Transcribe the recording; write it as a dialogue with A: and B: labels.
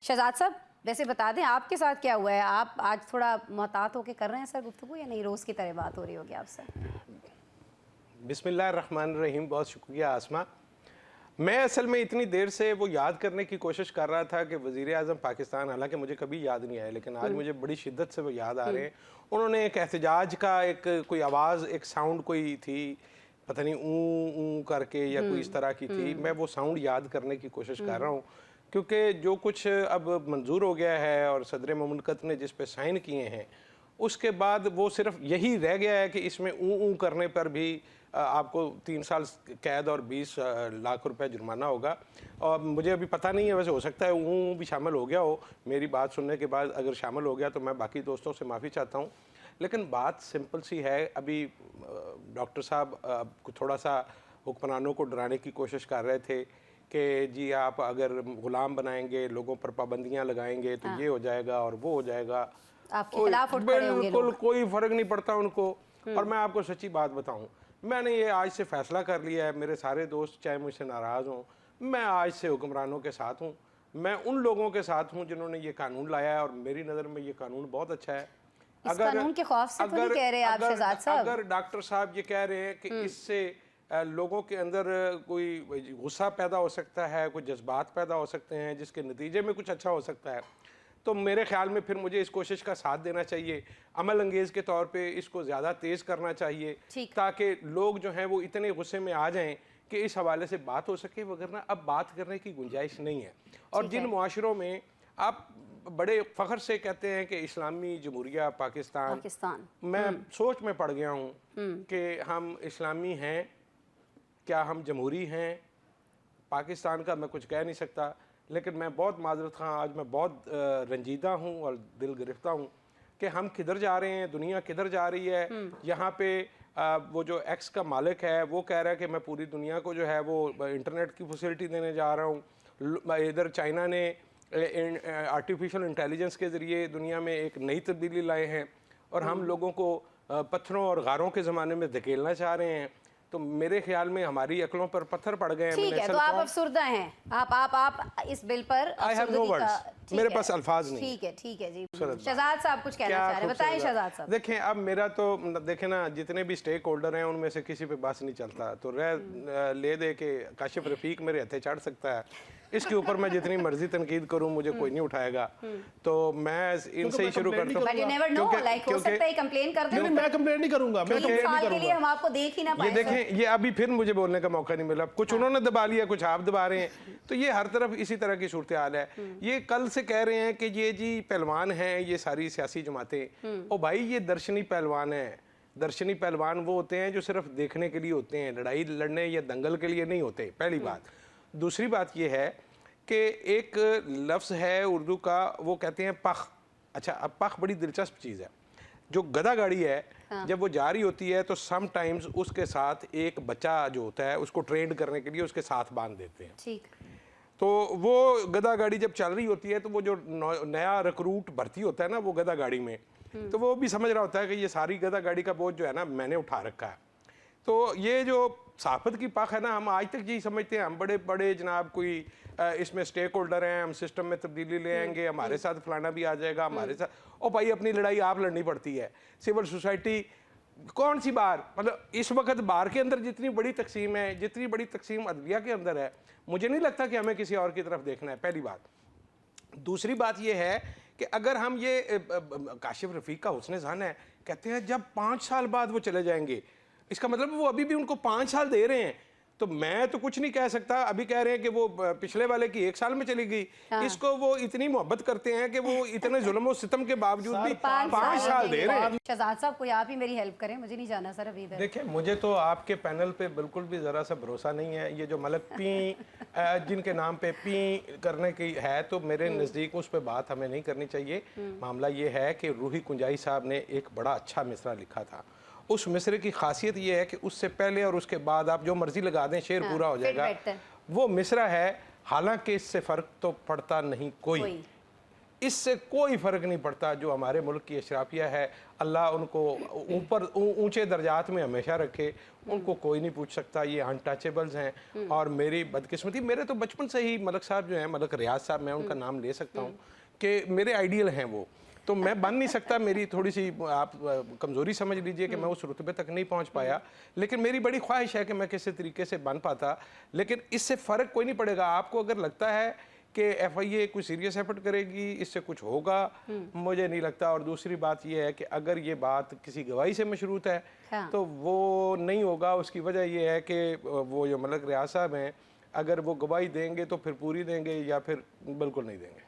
A: शहजाद साहब, वैसे बता दें आपके साथ क्या हुआ है? आप आज थोड़ा मोहतात होके कर रहे हैं सर गुफ्तगू, या नहीं रोज़ की तरह बात हो रही होगी आपसे?
B: बिस्मिल्लाहिर्रहमानिर्रहीम। बहुत शुक्रिया आसमा। मैं असल में इतनी देर से वो याद करने की कोशिश कर रहा था कि वज़ीर आज़म पाकिस्तान, हालांकि मुझे कभी याद नहीं आया, लेकिन आज मुझे बड़ी शिद्दत से वो याद आ रहे हैं। उन्होंने एक एहतजाज का एक कोई आवाज़, एक साउंड कोई थी, पता नहीं ऊ करके या कोई इस तरह की थी। मैं वो साउंड याद करने की कोशिश कर रहा हूँ, क्योंकि जो कुछ अब मंजूर हो गया है और सदर ममलकत ने जिस पे साइन किए हैं, उसके बाद वो सिर्फ यही रह गया है कि इसमें ऊ करने पर भी आपको 3 साल कैद और 20 लाख रुपए जुर्माना होगा। और मुझे अभी पता नहीं है, वैसे हो सकता है ऊ भी शामिल हो गया हो। मेरी बात सुनने के बाद अगर शामिल हो गया तो मैं बाकी दोस्तों से माफ़ी चाहता हूँ। लेकिन बात सिंपल सी है। अभी डॉक्टर साहब थोड़ा सा हुक्मरानों को डराने की कोशिश कर रहे थे कि जी आप अगर गुलाम बनाएंगे, लोगों पर पाबंदियाँ लगाएंगे तो ये हो जाएगा और वो हो जाएगा।
A: आपके खिलाफ उठ खड़े होंगे
B: बिल्कुल
A: लोग।
B: कोई फर्क नहीं पड़ता उनको। और मैं आपको सच्ची बात बताऊं, मैंने ये आज से फैसला कर लिया है। मेरे सारे दोस्त चाहे मुझसे नाराज हों, मैं आज से हुक्मरानों के साथ हूं। मैं उन लोगों के साथ हूं जिन्होंने ये कानून लाया है, और मेरी नज़र में ये कानून बहुत अच्छा है।
A: इस कानून के खौफ से तो नहीं कह रहे आप शहजाद साहब?
B: अगर डॉक्टर साहब ये कह रहे हैं कि इससे लोगों के अंदर कोई गुस्सा पैदा हो सकता है, कोई जज्बात पैदा हो सकते हैं जिसके नतीजे में कुछ अच्छा हो सकता है, तो मेरे ख्याल में फिर मुझे इस कोशिश का साथ देना चाहिए। अमल अंगेज़ के तौर पे इसको ज़्यादा तेज़ करना चाहिए, ताकि लोग जो हैं वो इतने गुस्से में आ जाएं कि इस हवाले से बात हो सके, वगरना अब बात करने की गुंजाइश नहीं है। और जिन मुआशरों में आप बड़े फ़ख्र से कहते हैं कि इस्लामी जमहूरिया पाकिस्तान, मैं सोच में पड़ गया हूँ कि हम इस्लामी हैं, क्या हम जमहूरी हैं? पाकिस्तान का मैं कुछ कह नहीं सकता, लेकिन मैं बहुत माजरत खां, आज मैं बहुत रंजीदा हूँ और दिल गिरफ्ता हूँ कि हम किधर जा रहे हैं, दुनिया किधर जा रही है। यहाँ पे वो जो एक्स का मालिक है वो कह रहा है कि मैं पूरी दुनिया को जो है वो इंटरनेट की फैसिलिटी देने जा रहा हूँ। इधर चाइना ने आर्टिफिशियल इंटेलिजेंस के ज़रिए दुनिया में एक नई तब्दीली लाए हैं, और हम लोगों को पत्थरों और गारों के ज़माने में धकेलना चाह रहे हैं। तो मेरे ख्याल में हमारी अकलों पर पत्थर पड़ गए हैं।
A: ठीक है, तो आप अफसुर्दा हैं। आप इस बिल पर
B: मेरे पास अल्फाज नहीं।
A: ठीक है जी। शहजाद साहब कुछ कहना चाह रहे हैं, बताएं शहजाद साहब।
B: देखें, अब मेरा तो देखें ना, जितने भी स्टेक होल्डर हैं उनमें से किसी पे बस नहीं चलता, तो ले दे के काशिफ रफीक मेरे हथे चढ़ सकता है, इसके ऊपर मैं जितनी मर्जी तनकीद करूं मुझे कोई नहीं उठाएगा। तो मैं इनसे ही शुरू करता हूं।
A: हो सकता है कंप्लेन कर दें।
C: मैं कंप्लेन नहीं करूंगा, मैं कंप्लेन नहीं करूंगा।
A: हम आपको देख ही ना पाए।
B: ये देखें, ये अभी फिर मुझे बोलने का मौका नहीं मिला। कुछ उन्होंने दबा लिया, कुछ आप दबा रहे हैं, तो ये हर तरफ इसी तरह की सूरत हाल है। ये कल से कह रहे हैं कि ये जी पहलवान हैं, ये सारी सियासी जमातें। ओ भाई, ये दर्शनी पहलवान है। दर्शनी पहलवान वो होते हैं जो सिर्फ देखने के लिए होते हैं, लड़ाई लड़ने या दंगल के लिए नहीं होते, पहली बात। दूसरी बात ये है कि एक लफ्ज़ है उर्दू का, वो कहते हैं पख। अच्छा, अब पख बड़ी दिलचस्प चीज़ है। जो गधा गाड़ी है, जब वो जा रही होती है तो सम टाइम्स उसके साथ एक बच्चा जो होता है उसको ट्रेंड करने के लिए उसके साथ बांध देते हैं।
A: ठीक।
B: तो वो गधा गाड़ी जब चल रही होती है तो वो जो नया रिक्रूट भर्ती होता है ना वो गधा गाड़ी में, तो वो भी समझ रहा होता है कि ये सारी गधा गाड़ी का बोझ जो है ना मैंने उठा रखा है। तो ये जो सहाफत की पख है ना, हम आज तक यही समझते हैं हम बड़े बड़े जनाब कोई इसमें स्टेक होल्डर हैं, हम सिस्टम में तब्दीली ले आएंगे, हमारे साथ फलाना भी आ जाएगा, हमारे साथ। ओ भाई, अपनी लड़ाई आप लड़नी पड़ती है। सिविल सोसाइटी कौन सी बार, मतलब इस वक्त बार के अंदर जितनी बड़ी तकसीम है, जितनी बड़ी तकसीम अदलिया के अंदर है, मुझे नहीं लगता कि हमें किसी और की तरफ देखना है, पहली बात। दूसरी बात यह है कि अगर हम ये काशिफ रफीक का हुस्न ज़ान है, कहते हैं जब 5 साल बाद वो चले जाएंगे, इसका मतलब वो अभी भी उनको 5 साल दे रहे हैं। तो मैं तो कुछ नहीं कह सकता। अभी कह रहे हैं कि वो पिछले वाले की 1 साल में चली गई। इसको वो इतनी मोहब्बत करते हैं कि वो इतने जुल्म और सितम के बावजूद भी 5 साल दे रहे हैं।
A: शहजाद साहब, कोई आप ही मेरी हेल्प करें, मुझे नहीं जाना सर अभी इधर।
B: देखिए, मुझे तो आपके पैनल पे बिल्कुल भी ज़रा सा भरोसा नहीं है। ये जो मलक पी जिनके नाम पे पी करने की है, तो मेरे नज़दीक उस पर बात हमें नहीं करनी चाहिए। मामला ये है कि रूही कुंजाई साहब ने एक बड़ा अच्छा मिसरा लिखा था। उस मिसरे की खासियत ये है कि उससे पहले और उसके बाद आप जो मर्जी लगा दें, शेर पूरा हो जाएगा। वो मिसरा है, हालांकि इससे फ़र्क तो पड़ता नहीं कोई। इससे कोई फ़र्क नहीं पड़ता। जो हमारे मुल्क की अशराफिया है, अल्लाह उनको ऊपर ऊंचे दर्जात में हमेशा रखे, उनको कोई नहीं पूछ सकता, ये अनटचेबल्स हैं। और मेरी बदकिस्मती, मेरे तो बचपन से ही मलक साहब जो हैं, मलक रियाज साहब, मैं उनका नाम ले सकता हूँ कि मेरे आइडियल हैं वो, तो मैं बन नहीं सकता। मेरी थोड़ी सी आप कमज़ोरी समझ लीजिए कि मैं उस रुतबे तक नहीं पहुंच पाया, लेकिन मेरी बड़ी ख्वाहिश है कि मैं किसी तरीके से बन पाता। लेकिन इससे फ़र्क कोई नहीं पड़ेगा। आपको अगर लगता है कि FIA कोई सीरियस एफर्ट करेगी, इससे कुछ होगा, मुझे नहीं लगता। और दूसरी बात यह है कि अगर ये बात किसी गवाही से मशरूत है,
A: हाँ।
B: तो वो नहीं होगा। उसकी वजह यह है कि वो जो मलक रियाज साहब हैं, अगर वो गवाही देंगे तो फिर पूरी देंगे या फिर बिल्कुल नहीं देंगे।